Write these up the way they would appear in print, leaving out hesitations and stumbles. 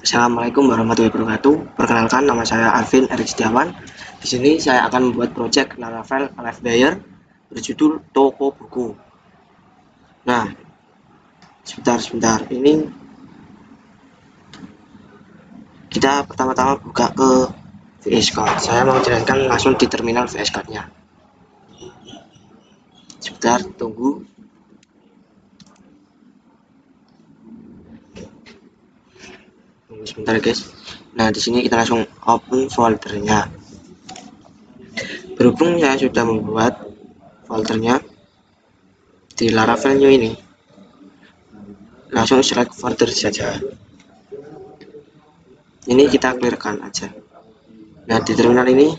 Assalamualaikum warahmatullahi wabarakatuh. Perkenalkan, nama saya Arvin Erik Setiawan. Di sini saya akan membuat project Laravel Live Buyer berjudul Toko Buku. Nah, sebentar. Ini kita pertama-tama buka ke VS Code. Saya mau jalankan langsung di terminal VS Code-nya. Sebentar, tunggu. Sebentar guys. Nah, di sini kita langsung open foldernya. Berhubung saya sudah membuat foldernya di Laravel New ini, langsung select folder saja. Ini kita clearkan aja. Nah, di terminal ini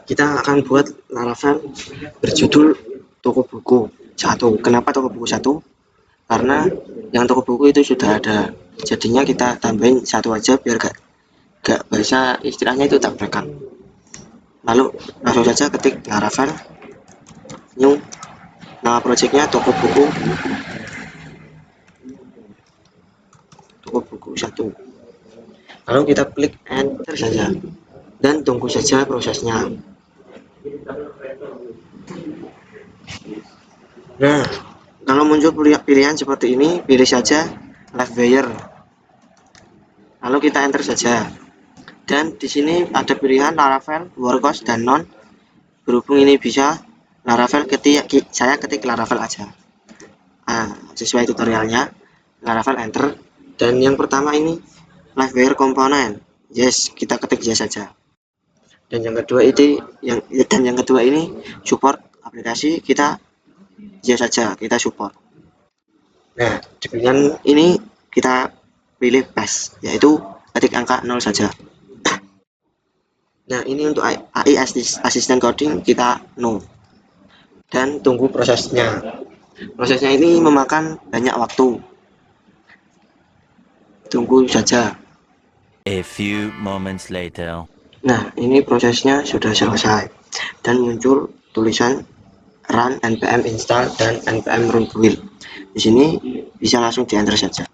kita akan buat Laravel berjudul Toko Buku 1. Kenapa Toko Buku 1? Karena yang Toko Buku itu sudah ada, jadinya kita tambahin satu aja biar gak bahasa istilahnya itu tabrakan. Lalu langsung saja ketik Laravel New, nama projectnya Toko Buku 1. Lalu kita klik enter saja dan tunggu saja prosesnya. Nah, kalau muncul pilihan seperti ini, pilih saja Live Buyer. Lalu kita enter saja. Dan di sini ada pilihan Laravel, Workhorse, dan Non. Berhubung ini bisa Laravel, saya ketik Laravel aja. Sesuai tutorialnya, Laravel enter. Dan yang pertama ini Live Buyer komponen. Yes, kita ketik yes saja. Dan yang kedua ini support aplikasi, kita yes saja, kita support. Nah, di pilihan ini kita pilih pass, yaitu ketik angka 0 saja. Nah, ini untuk AI Assistant Coding kita no. Dan tunggu prosesnya. Prosesnya ini memakan banyak waktu. Tunggu saja. A few moments later. Nah, ini prosesnya sudah selesai dan muncul tulisan run npm install dan npm run build. Di sini bisa langsung di enter saja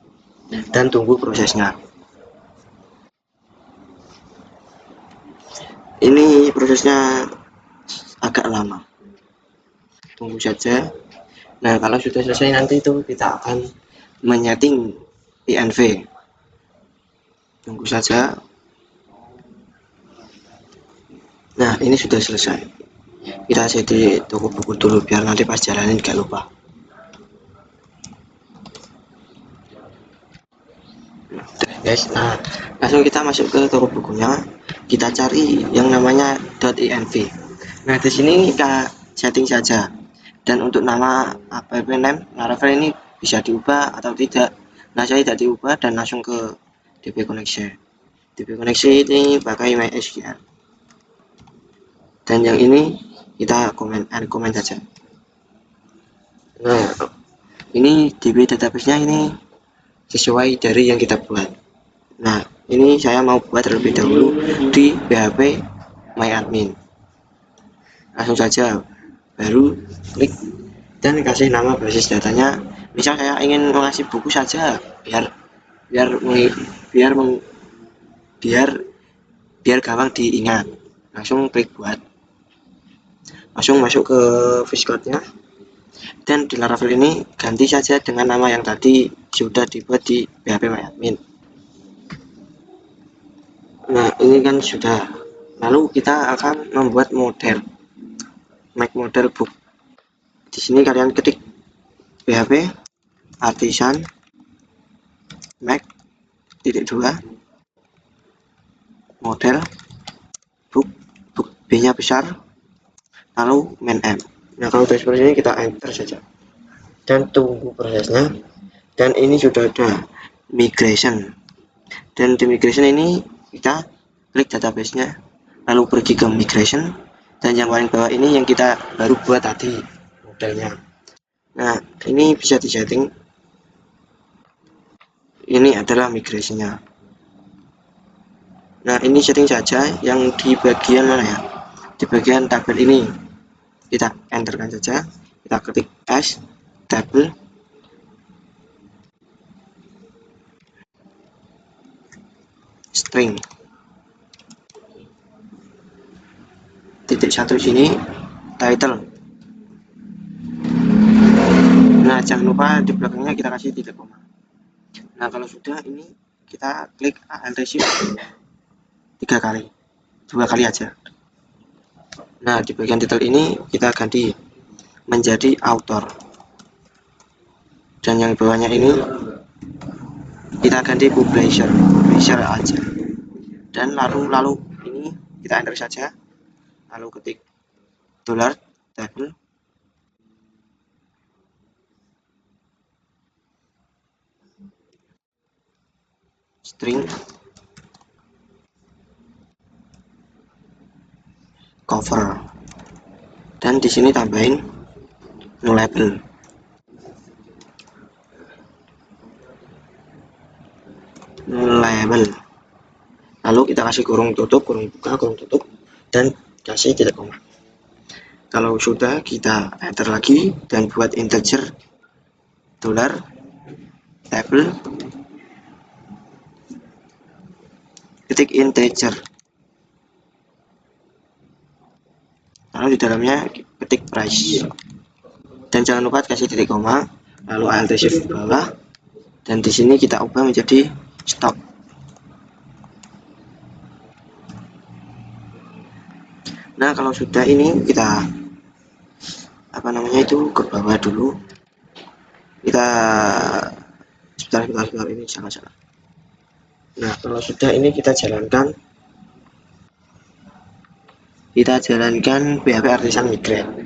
dan tunggu prosesnya. Ini prosesnya agak lama, tunggu saja. Nah, kalau sudah selesai nanti itu kita akan menyeting INV. Tunggu saja. Nah, ini sudah selesai. Kita jadi toko buku dulu biar nanti pas jalanin gak lupa. Guys, nah langsung kita masuk ke toko bukunya, kita cari yang namanya .env. Nah, di sini kita setting saja, dan untuk nama app name Laravel ini bisa diubah atau tidak. Nah, saya tidak diubah dan langsung ke DB connection. DB connection ini pakai MySQL, dan yang ini kita komen saja. Nah, ini DB database-nya ini sesuai dari yang kita buat. Nah, ini saya mau buat terlebih dahulu di PHP MyAdmin. Langsung saja, baru klik dan kasih nama basis datanya. Misal saya ingin mengasih buku saja, biar gampang diingat. Langsung klik buat. Langsung masuk ke VS Code-nya. Dan di Laravel ini ganti saja dengan nama yang tadi sudah dibuat di PHP MyAdmin. Nah, ini kan sudah. Lalu kita akan membuat model, make model book. Di sini kalian ketik PHP artisan make .2 model book B-nya besar, lalu main M. Nah, kalau seperti ini kita enter saja dan tunggu prosesnya. Dan ini sudah ada migration, dan di migration ini kita klik database-nya, lalu pergi ke migration, dan yang paling bawah ini yang kita baru buat tadi modelnya. Nah, ini bisa disetting. Ini adalah migration-nya. Nah, ini setting saja yang di bagian mana ya? Di bagian tabel ini. Kita enterkan saja. Kita ketik S tabel. string. Titik satu sini title. Nah, jangan lupa di belakangnya kita kasih titik koma. Nah, kalau sudah ini kita klik Alt Shift 3 kali, 2 kali aja. Nah, di bagian title ini kita ganti menjadi author, dan yang bawahnya ini kita ganti publisher aja. Dan lalu ini kita enter saja, lalu ketik dollar table string cover, dan di sini tambahin no label. Lalu kita kasih kurung tutup, kurung buka, kurung tutup, dan kasih titik koma. Kalau sudah, kita enter lagi dan buat integer dollar table ketik integer, lalu di dalamnya ketik price, dan jangan lupa kasih titik koma, lalu Alt Shift bawah, dan di sini kita ubah menjadi stock. Nah, kalau sudah ini kita ke bawah dulu, kita sebentar ini salah. Nah, kalau sudah ini kita jalankan PHP Artisan Migrate.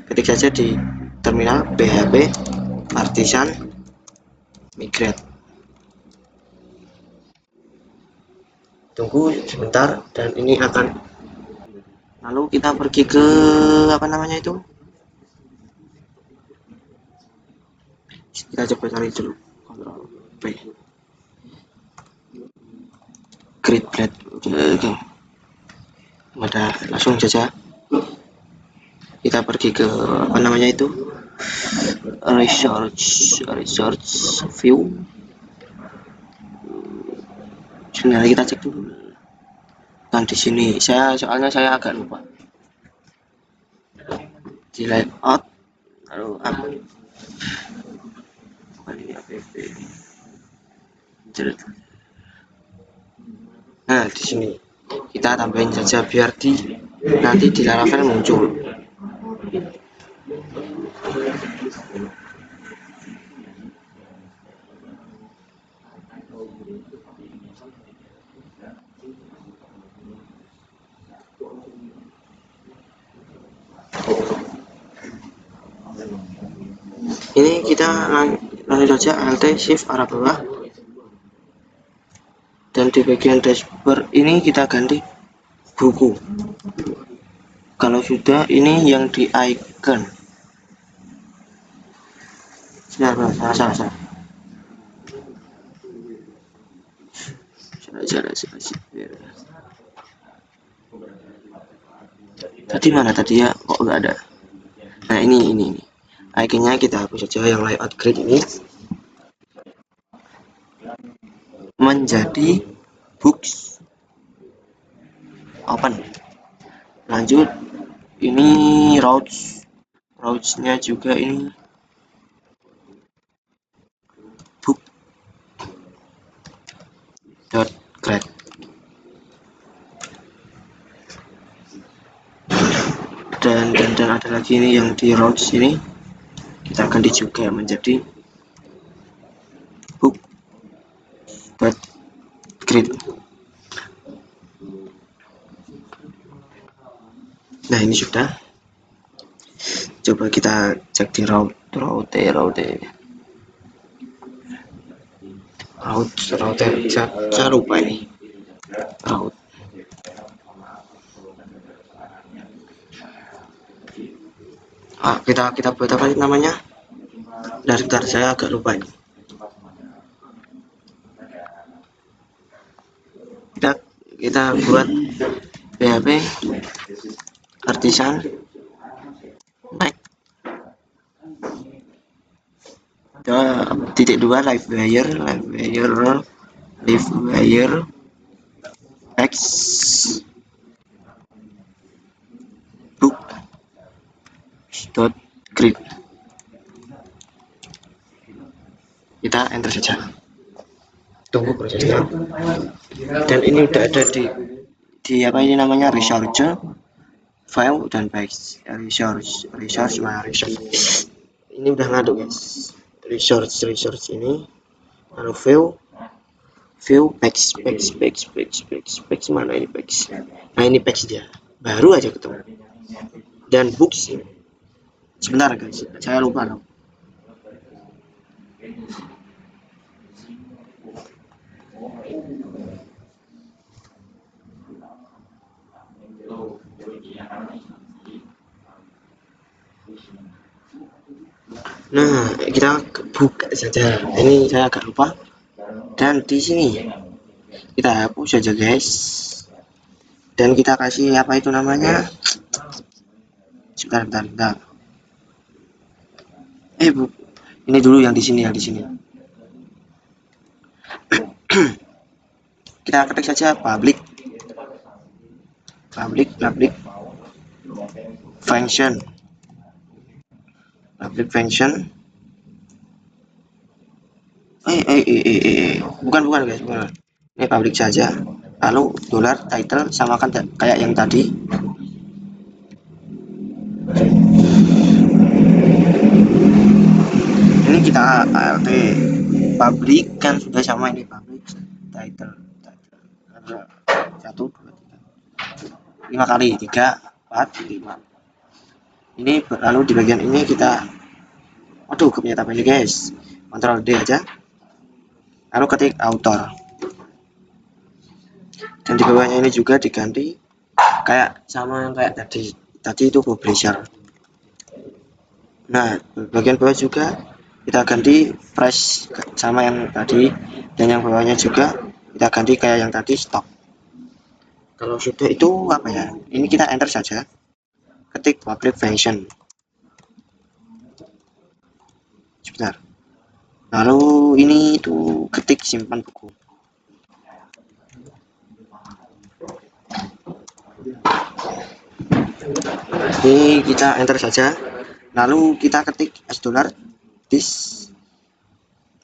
Ketik saja di terminal PHP Artisan Migrate. Tunggu sebentar, dan ini akan, lalu kita pergi ke kita coba cari dulu, Ctrl P, Grid Blade. Oke. Udah, langsung saja kita pergi ke research view. Sebenarnya kita cek dulu. Dan di sini soalnya saya agak lupa di layout, lalu nah, di sini kita tambahin saja biar nanti di Laravel muncul. Ini kita langsung saja Alt Shift arah bawah, dan di bagian dashboard ini kita ganti buku. Kalau sudah, ini yang di icon. Salah. Tadi mana tadi ya, kok nggak ada. Nah, ini iconnya kita hapus saja, yang layout grid ini menjadi books open. Lanjut, ini routes-nya juga ini book dot grade. Dan ada lagi ini yang di routes ini kita ganti juga menjadi book dot grade. Nah, ini sudah. Coba kita cek di route saya lupa ini route. Kita buat apa namanya? Daftar, saya agak lupa ini. Kita buat PHP Artisan Mac titik 2 live wire text book dot grade. Kita enter saja, tunggu prosesnya. Dan ini udah ada di apa ini namanya, resource, file, dan paste. Resource mana resource ini udah ngaduk guys. Resource ini lalu view page mana ini page. Nah ini page dia baru aja ketemu. Dan books ini sebentar guys, saya lupa dong. Nah kita buka saja, ini saya agak lupa. Dan di sini kita hapus saja guys, dan kita kasih apa itu namanya, sebentar. Bu, ini dulu yang di sini. Kita ketik saja public function. Bukan guys, bukan. Ini public saja. Lalu $title samakan kayak yang tadi. Ini kita alt public kan sudah sama, ini public title 1 2 3 5 kali 3 4 5. Ini lalu di bagian ini kita, waduh kebanyakan ini guys, Ctrl D aja, lalu ketik author, dan di bawahnya ini juga diganti kayak sama yang kayak tadi itu publisher. Nah bagian bawah juga kita ganti fresh sama yang tadi, dan yang bawahnya juga kita ganti kayak yang tadi stock. Kalau sudah itu apa ya, ini kita enter saja, ketik public function sebentar, lalu ini tuh ketik simpan buku. Ini kita enter saja, lalu kita ketik $, this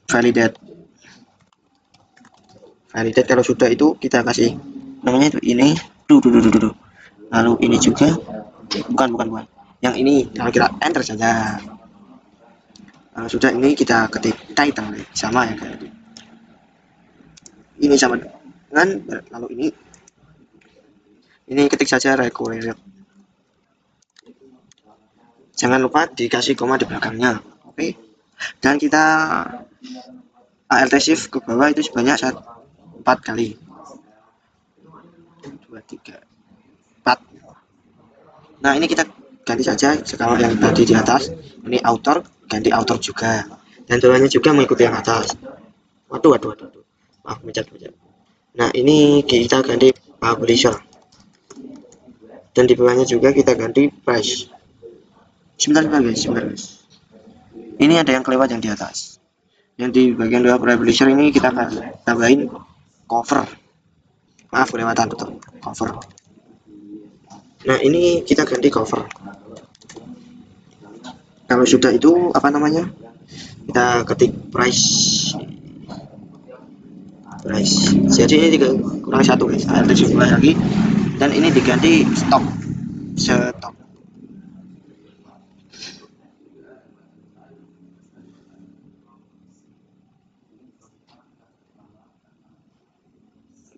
validate. Kalau sudah itu kita kasih namanya itu ini lalu ini juga bukan yang ini, lalu kita enter saja. Lalu sudah ini kita ketik title sama ya kayak ini sama dengan, lalu ini ketik saja required. Jangan lupa dikasih koma di belakangnya, oke. Dan kita alt shift ke bawah itu sebanyak 4 kali, 2 3 4. Nah ini kita ganti saja, sekarang yang tadi di atas ini author, ganti author juga, dan bawahnya juga mengikuti yang atas. Waduh maaf, mencet. Nah ini kita ganti publisher, dan di bawahnya juga kita ganti price. Sebentar guys, ini ada yang kelewat yang di atas, yang di bagian bawah publisher ini kita akan tambahin cover. Maaf kelewatan betul, cover. Nah ini kita ganti cover. Kalau sudah itu apa namanya, kita ketik price. Jadi ini kurang 1 guys, ada jumlah lagi, dan ini diganti stop.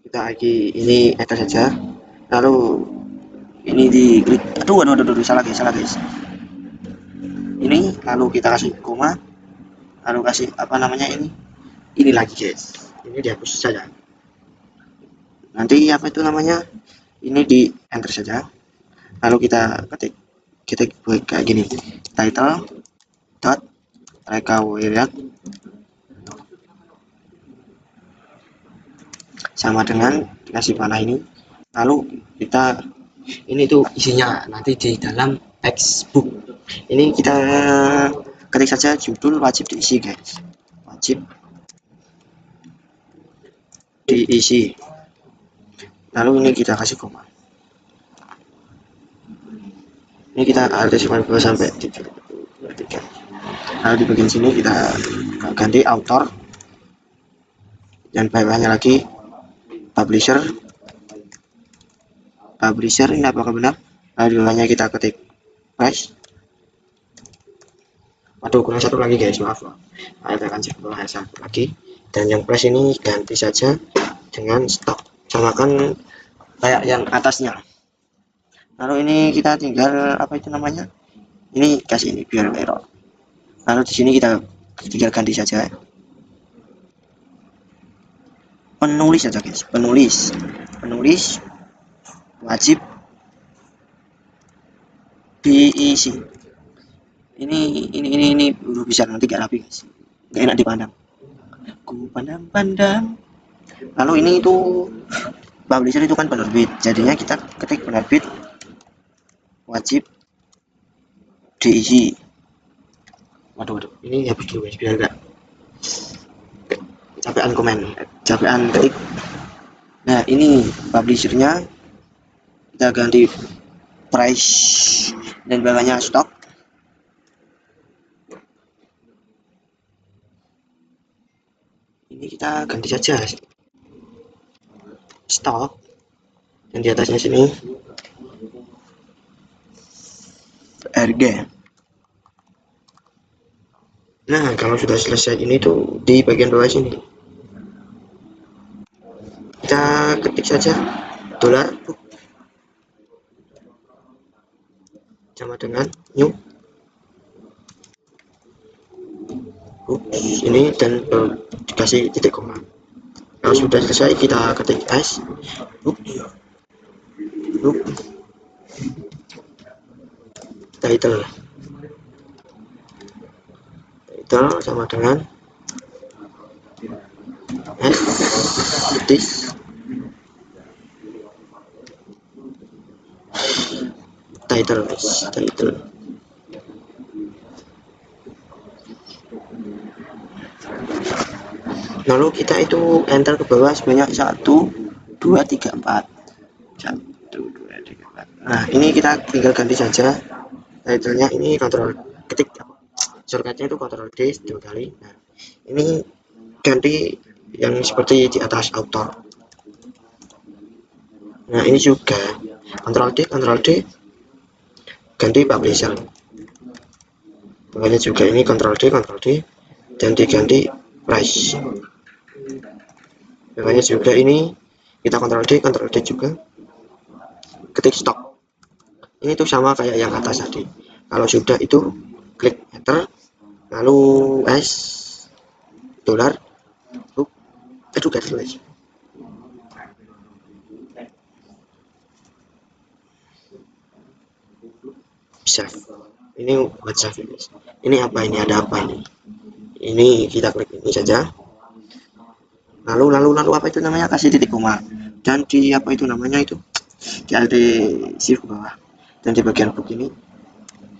Kita lagi ini enter saja, lalu ini di klik, aduh salah guys. Ini lalu kita kasih koma, lalu kasih apa namanya, ini lagi guys, ini dihapus saja. Nanti apa itu namanya, ini di enter saja, lalu kita ketik kayak gini, title dot required sama dengan dikasih panah ini, lalu kita ini tuh isinya nanti di dalam textbook. Ini kita ketik saja judul wajib diisi guys, wajib diisi. lalu ini kita kasih koma. Ini kita simpan 2 sampai 3. Lalu di bagian sini kita ganti author, dan bawahnya lagi publisher. Ini apakah benar? Lalu di bawahnya kita ketik price. Waduh, kurang satu lagi guys, maaf. Kita akan cek bawah satu lagi, dan yang price ini ganti saja dengan stok, samakan kayak yang atasnya. Lalu ini kita tinggal apa itu namanya, ini kasih ini biar error. Lalu di sini kita tinggal ganti saja penulis saja guys, penulis wajib diisi. Ini belum bisa, nanti gak rapi guys, gak enak dipandang, ku pandang. Lalu ini itu publisher itu kan penerbit, jadinya kita ketik penerbit wajib diisi. Waduh, ini hapus dulu guys biar gak capean komen, capean ketik. Nah, ini publishernya kita ganti price dan bawahnya stok. Ini kita ganti saja stok, dan di atasnya sini harga. Nah, kalau sudah selesai ini tuh di bagian bawah sini kita ketik saja dolar sama dengan new. Ini dan dikasih titik koma. Kalau sudah selesai kita ketik S. Title sama dengan S this title. Lalu kita itu enter ke bawah sebanyak 1 2 3 4. Nah, ini kita tinggal ganti saja titlenya. Ini kontrol ketik, shortcutnya itu kontrol D 2 kali. Nah, ini ganti yang seperti di atas author. Nah, ini juga kontrol D ganti publisher. Bawahnya juga ini kontrol D dan diganti price. Bawahnya juga ini kita kontrol D juga, ketik stok. Ini tuh sama kayak yang atas tadi. Kalau sudah itu klik enter, lalu S dolar educator list. Save. Ini buat save guys. Ini apa ini, ada apa ini? Ini kita klik ini saja. Lalu apa itu namanya, kasih titik koma, dan di apa itu namanya itu di alt shift ke bawah, dan di bagian book ini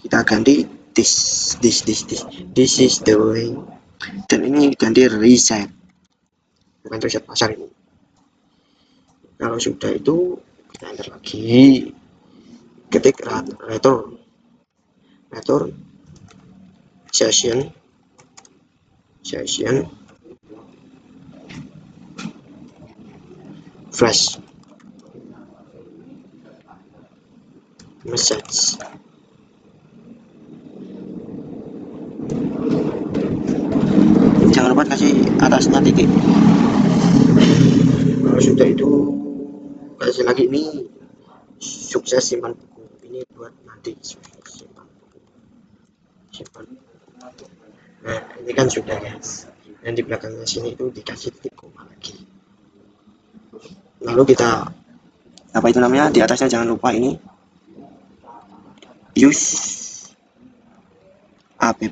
kita ganti this is the way, dan ini ganti reset, bukan reset pasar ini. Kalau sudah itu kita enter lagi, ketik return session flash message. Jangan lupa kasih atasnya titik. Kalau sudah itu kasih lagi ini sukses simpan buku, ini buat nanti sukses simpan. Nah, ini kan sudah guys, dan di belakangnya sini itu dikasih titik koma lagi. Lalu kita apa itu namanya, di atasnya jangan lupa ini use app.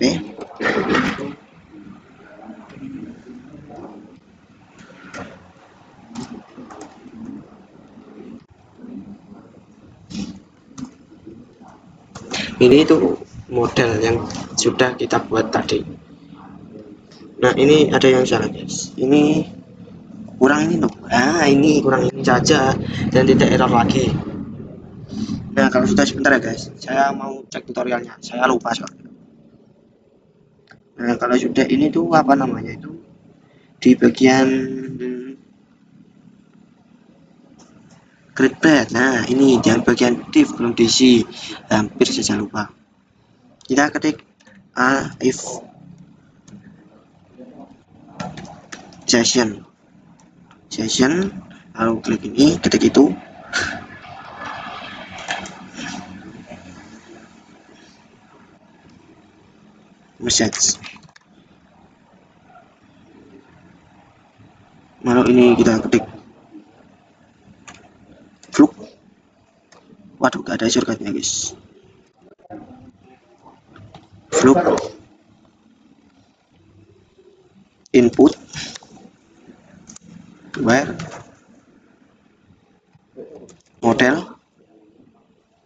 Ini itu model yang sudah kita buat tadi. Nah, ini ada yang salah guys, ini kurang ini loh, Nah, ini kurang ini saja dan tidak error lagi. Nah, kalau sudah, sebentar ya guys, saya mau cek tutorialnya, saya lupa soalnya. Nah, kalau sudah ini tuh apa namanya itu, di bagian create pad. Nah, ini di bagian div belum diisi, hampir saja lupa. Kita ketik if session, lalu klik ini, ketik itu, message. Lalu ini kita ketik fluk. Waduh, gak ada shortcutnya guys. Fluk input where model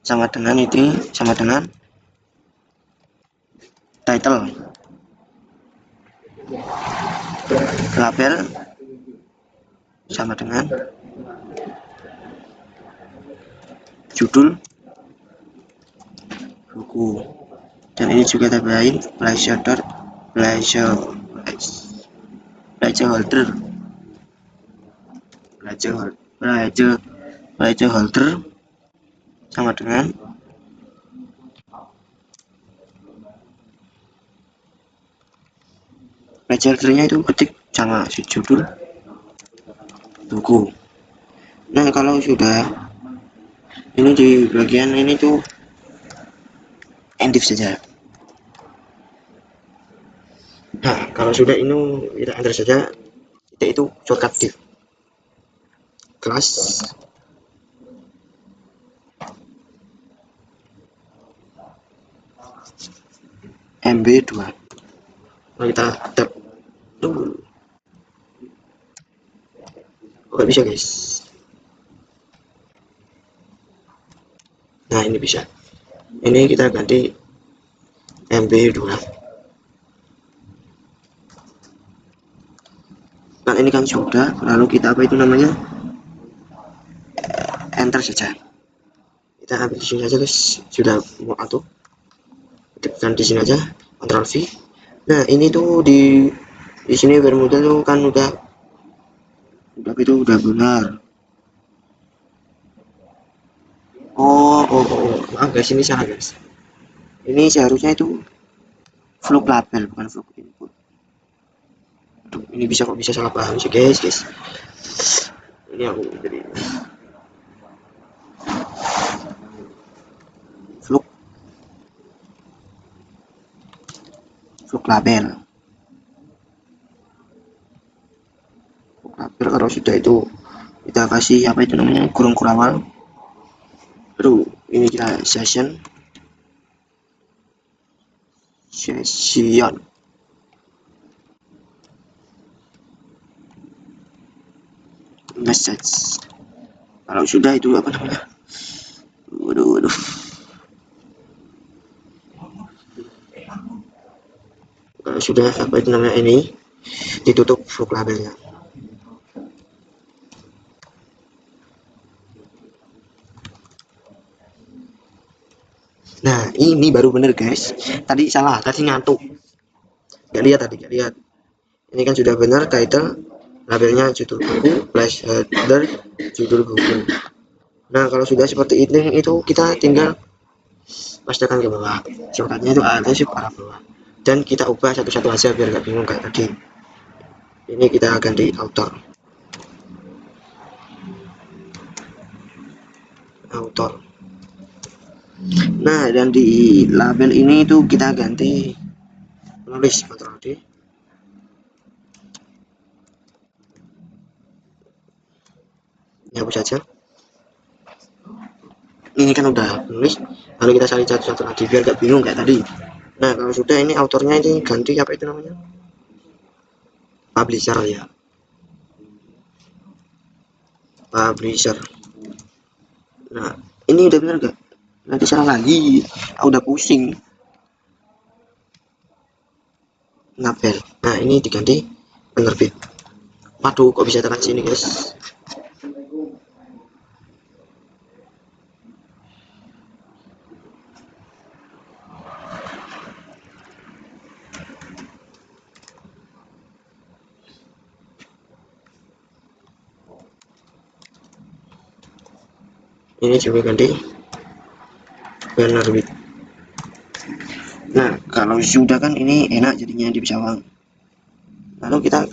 sama dengan ini, sama dengan title, label sama dengan judul buku, dan ini juga tambahin placeholder sama dengan placeholdernya itu ketik sama si judul buku. Nah, kalau sudah ini di bagian ini tuh endif saja. Nah, kalau sudah ini kita enter saja, yaitu shortcut div kelas MB2. Lalu kita tab dulu. Oh, bisa guys. Nah, ini bisa. Ini kita ganti MB2. Nah, ini kan sudah, lalu kita apa itu namanya, enter saja. Kita ambil di sini aja guys, sudah mau auto, tekan di sini aja, Ctrl V. Nah, ini tuh di sini bermodel tuh kan udah itu udah benar. Maaf guys, ini salah guys. Ini seharusnya itu fluk label, bukan fluk input. Aduh, ini bisa kok bisa salah paham sih guys. Ini aku jadi fluk label. Kalau sudah itu kita kasih apa itu namanya, kurung kurawal. Aduh, ini kita session message. Kalau sudah itu apa namanya, waduh, kalau sudah apa itu namanya, ini ditutup fluk labelnya. Nah, ini baru bener guys, tadi salah, tadi ngantuk, gak lihat. Ini kan sudah benar, title, labelnya judul buku, placeholder judul buku. Nah, kalau sudah seperti itu kita tinggal pastikan ke bawah, shortcutnya itu ada sih para bawah, dan kita ubah satu-satu aja biar gak bingung kayak tadi. Ini kita ganti author. Nah, dan di label ini itu kita ganti penulis, Ctrl D. Hapus saja. Ini kan udah penulis, lalu kita cari satu-satu lagi biar gak bingung kayak tadi. Nah, kalau sudah ini autornya ini ganti apa itu namanya, publisher ya, publisher. Nah, ini udah bener gak? Nanti salah lagi, udah pusing ngapel. Nah, ini diganti penerbit. Waduh, kok bisa tekan sini guys. Ini coba ganti banner width. Nah, kalau sudah kan ini enak jadinya di pesawat. Lalu kita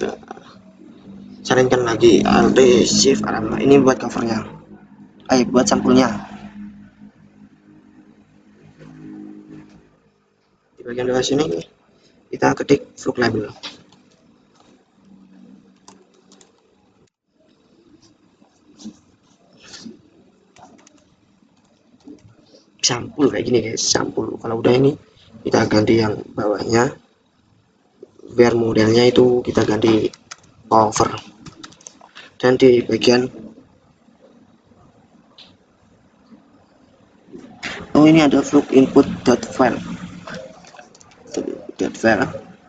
saringkan lagi Alt Shift Arab. Ini buat covernya. Buat sampulnya. Di bagian bawah sini kita ketik flux label. Sampul kayak gini guys, sampul. Kalau udah ini kita ganti yang bawahnya, biar modelnya itu kita ganti cover. Dan di bagian ini ada flux input dot file.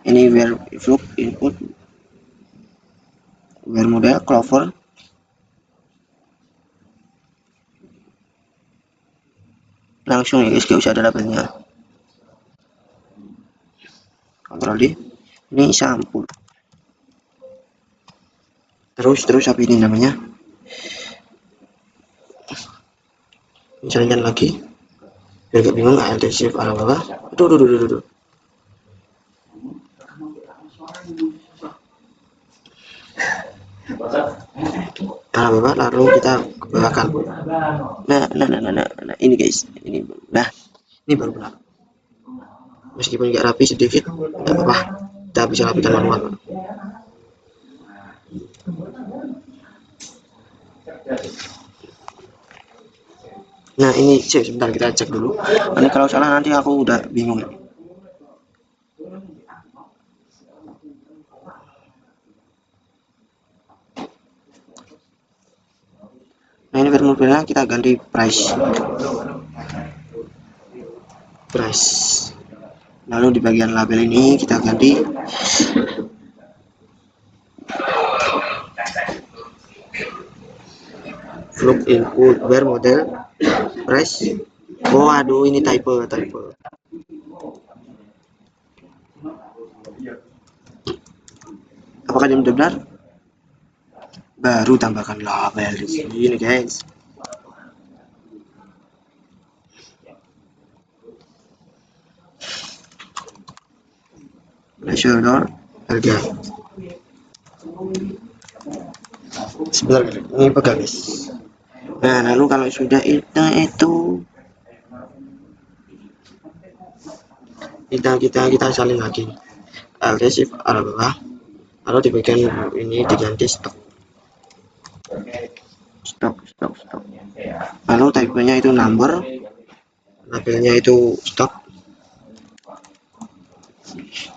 Ini where flux input, where model clover. Langsung ya guys, gak usah ada labelnya. Kontrol D. Ini sampul. Terus apa ini namanya? Jalan lagi. Biar gak bingung, Alt Shift arah bawah. Duh. Arah bawah, lalu kita kebawahkan. Nah, ini guys, ini baru benar. Meskipun nggak rapi sedikit, nggak apa-apa, kita bisa rapikan manual. Nah, ini sebentar kita cek dulu. Ini kalau salah nanti aku udah bingung. Nah, ini variabelnya kita ganti price. Lalu di bagian label ini kita ganti flux input where model price. Oh aduh, ini typo. Apakah ini benar? Baru tambahkan label di sini guys. Nasional harga. Sebentar, ini pegang guys. Nah, lalu kalau sudah itu kita salin lagi. Alt Shift arah bawah. Lalu di bagian ini diganti stok. Lalu type-nya itu number, labelnya itu stok.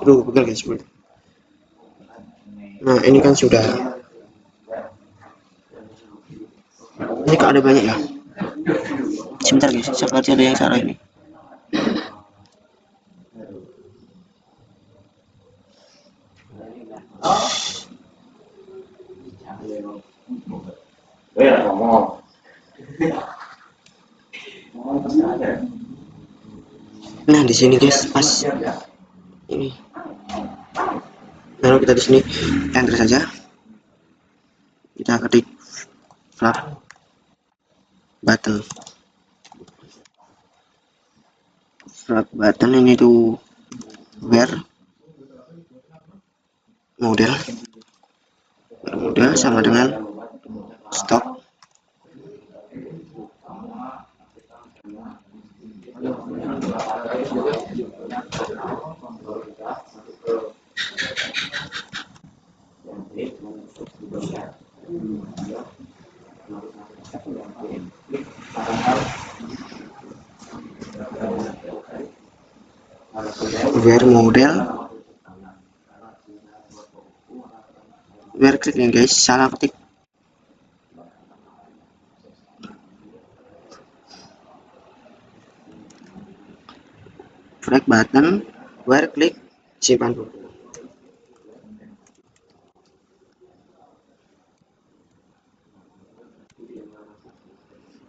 Aduh, pegang guys. Nah, ini kan sudah. Ini kok ada banyak ya? Sebentar guys, seperti ada yang salah ini. Nah, di sini guys, pas ini. Lalu kita di sini enter saja. Kita ketik flap button ini tuh where model sama dengan stock. Where model, where klik nih guys, salah ketik. Flag button, where klik, simpan dulu.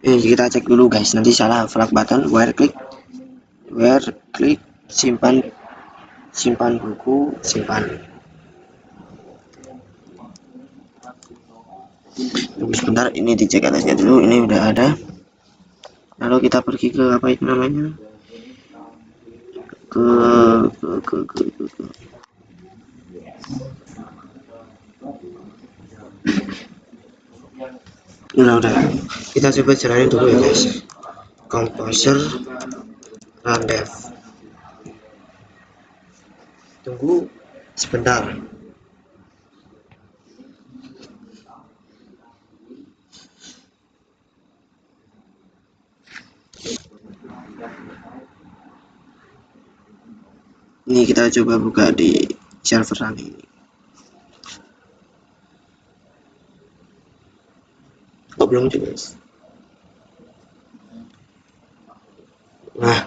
Kita cek dulu guys, nanti salah. Flag button, where klik, simpan buku, simpan. Tunggu sebentar, ini dicek atasnya dulu. Ini udah ada. Lalu kita pergi ke apa itu namanya, ke udah kita coba jalanin dulu ya guys. Composer run dev, tunggu sebentar. Ini kita coba buka di server run ini. Kok belum juga guys? Nah,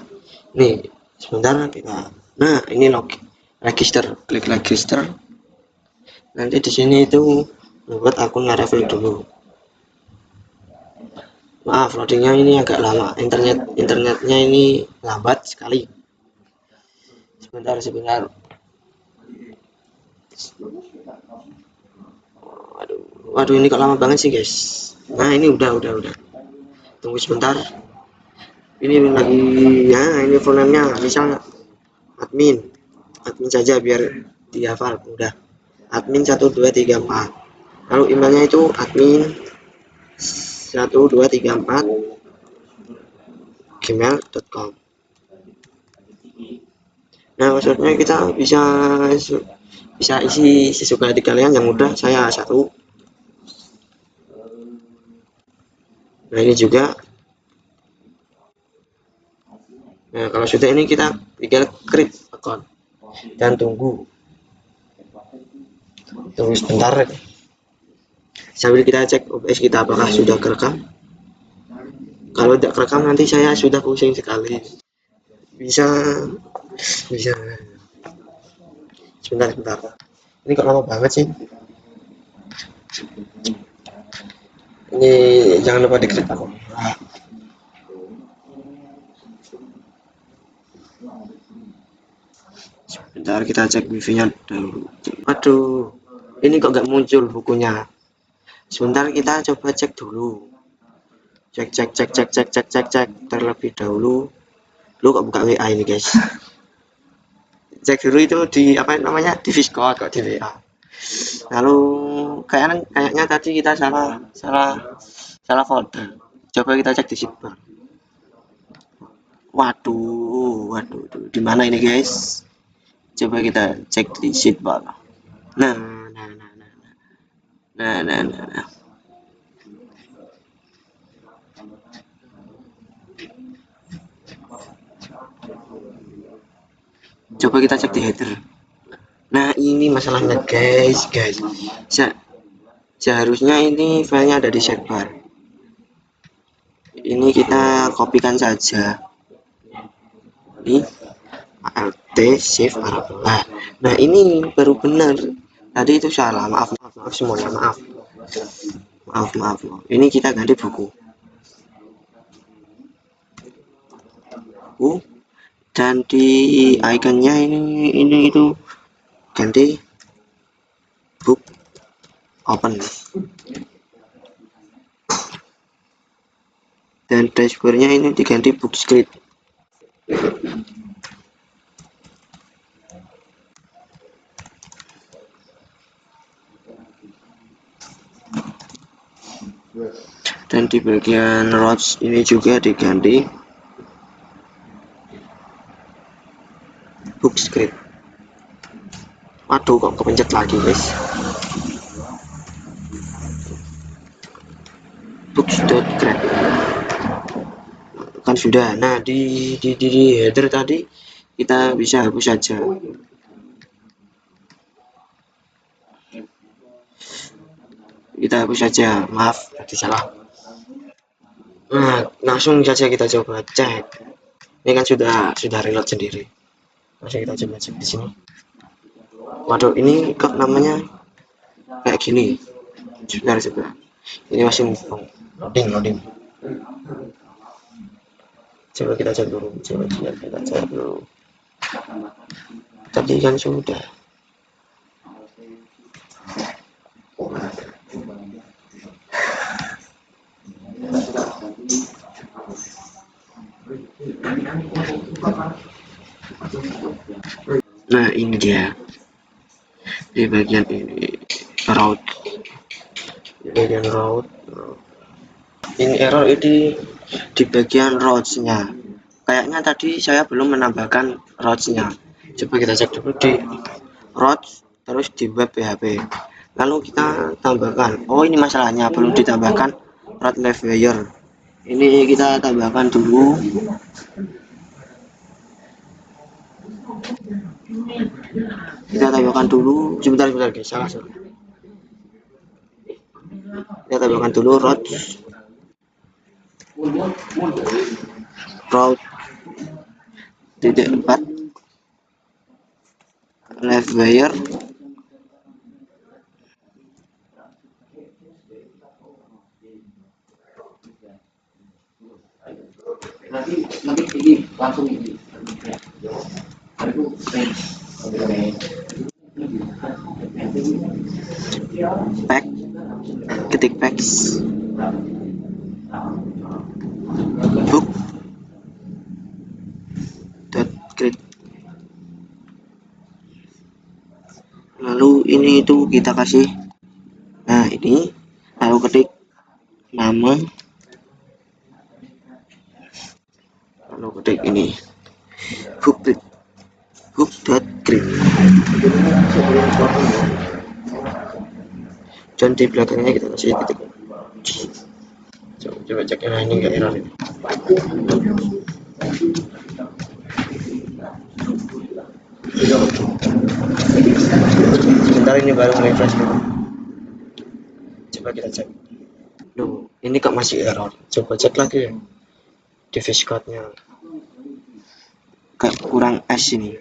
nih sebentar kita. Nah, ini log register, klik register. Nanti di sini itu membuat akun Laravel dulu. Maaf, loadingnya ini agak lama. Internetnya ini lambat sekali. Sebentar. Waduh, ini kok lama banget sih guys. Nah, ini udah. Tunggu sebentar. Ini lagi ya, ini phone-nya misal admin saja biar dihafal udah. Admin 1234. Lalu emailnya itu admin 1234 gmail.com. Nah, maksudnya kita bisa isi sesuka hati kalian. Yang mudah saya 1. Nah, ini juga. Nah, kalau sudah ini kita tinggal create account dan tunggu sebentar sambil kita cek OBS kita apakah sudah kerekam. Kalau tidak kerekam nanti saya sudah pusing sekali. Bisa sebentar. Ini kok lama banget sih. Ini jangan lupa di-create aku. Sebentar kita cek wifi-nya dulu. Aduh, ini kok nggak muncul bukunya. Sebentar kita coba cek dulu. Cek terlebih dahulu. Lu kok buka WA ini guys? Cek dulu itu di apa namanya, di Discord kok di WA. Lalu kayaknya tadi kita salah folder. Coba kita cek di sidebar. Waduh, di mana ini guys? Coba kita cek di sidebar. Nah. Coba kita cek di header. Nah, ini masalahnya guys. Seharusnya ini filenya ada di sidebar. Ini kita kopikan saja. Ini alt shift parabola. Nah, ini baru benar. Tadi itu salah. Maaf semuanya. Maaf. Ini kita ganti buku. Dan di iconnya ini itu ganti book open. Dan dashboardnya ini diganti book script. Dan di bagian routes ini juga diganti book script. Waduh, kok kepencet lagi guys. Books.grep kan sudah. Nah, di header tadi kita bisa hapus saja. Maaf tadi salah. Nah, langsung saja kita coba cek. Ini kan sudah reload sendiri. Langsung kita coba cek di sini. Waduh, ini kok namanya kayak gini. Sebentar. Ini masih loading. Coba kita cek dulu. Tadi kan sudah. Nah, ini dia di bagian ini route, bagian route. Ini error ini di bagian routes-nya. Kayaknya tadi saya belum menambahkan routes-nya. Coba kita cek dulu di routes, terus di web PHP. Lalu kita tambahkan. Oh, ini masalahnya belum ditambahkan route layer. Ini kita tambahkan dulu. Kita tambahkan dulu. Sebentar guys, salah. Kita tambahkan dulu routes titik 4 left layer nanti ini langsung ini pack, ketik packs book dot create. Lalu ini itu kita kasih, nah ini, lalu ketik nama, lalu ketik ini book dot create, dan di belakangnya kita kasih ketik. Coba cek ya, ini enggak error ini. Sebentar, ini baru refresh dulu. Coba kita cek. Duh, ini kok masih error. Coba cek lagi ya. Device code-nya kayak kurang S ini.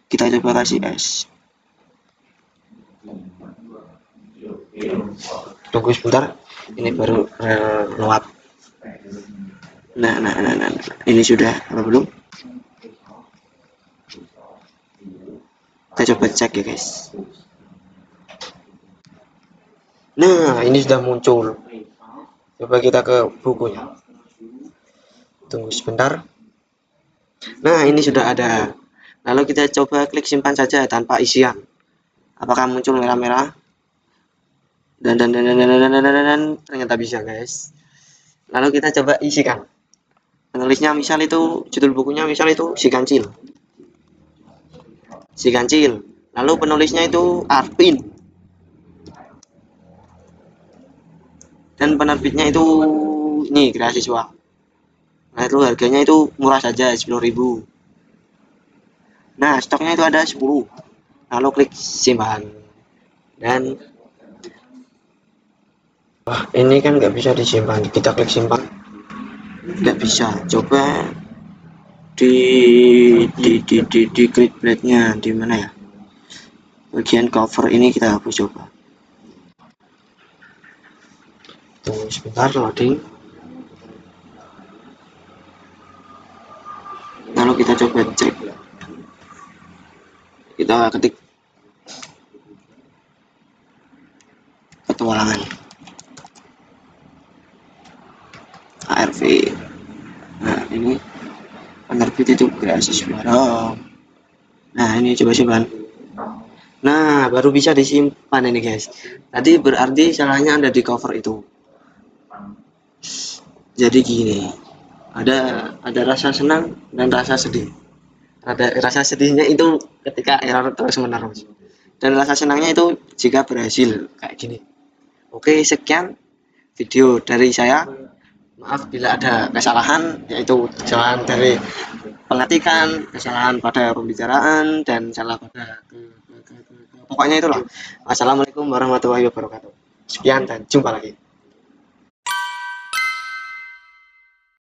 Kita coba kasih S. Tunggu sebentar. Ini baru load. Nah, ini sudah apa belum? Kita coba cek ya guys. Nah, ini sudah muncul. Coba kita ke bukunya. Tunggu sebentar. Nah, ini sudah ada. Lalu kita coba klik simpan saja tanpa isian. Apakah muncul merah-merah? Dan ternyata bisa guys. Lalu kita coba isikan. Penulisnya misal itu, judul bukunya misal itu si kancil. Lalu penulisnya itu Arvin. Dan penerbitnya itu ini Kreasiswa. Nah, itu harganya itu murah saja 10.000. Nah, stoknya itu ada 10. Lalu klik simpan. Dan wah, ini kan nggak bisa disimpan. Kita klik simpan. Nggak bisa. Coba di create blade-nya di mana ya? Bagian cover ini kita hapus coba. Tunggu sebentar loading. Lalu kita coba cek. Kita ketik petualangan ARV. Nah, ini penerbit itu Kreasiswa. Nah, ini coba simpan. Nah, baru bisa disimpan ini guys. Tadi berarti salahnya ada di cover itu. Jadi gini, ada rasa senang dan rasa sedih. Ada rasa sedihnya itu ketika error terus menerus, dan rasa senangnya itu jika berhasil kayak gini. Oke, sekian video dari saya. Maaf bila ada kesalahan, yaitu kesalahan dari pengetikan, kesalahan pada pembicaraan, dan salah pada pokoknya itulah. Wassalamualaikum warahmatullahi wabarakatuh. Sekian dan jumpa lagi.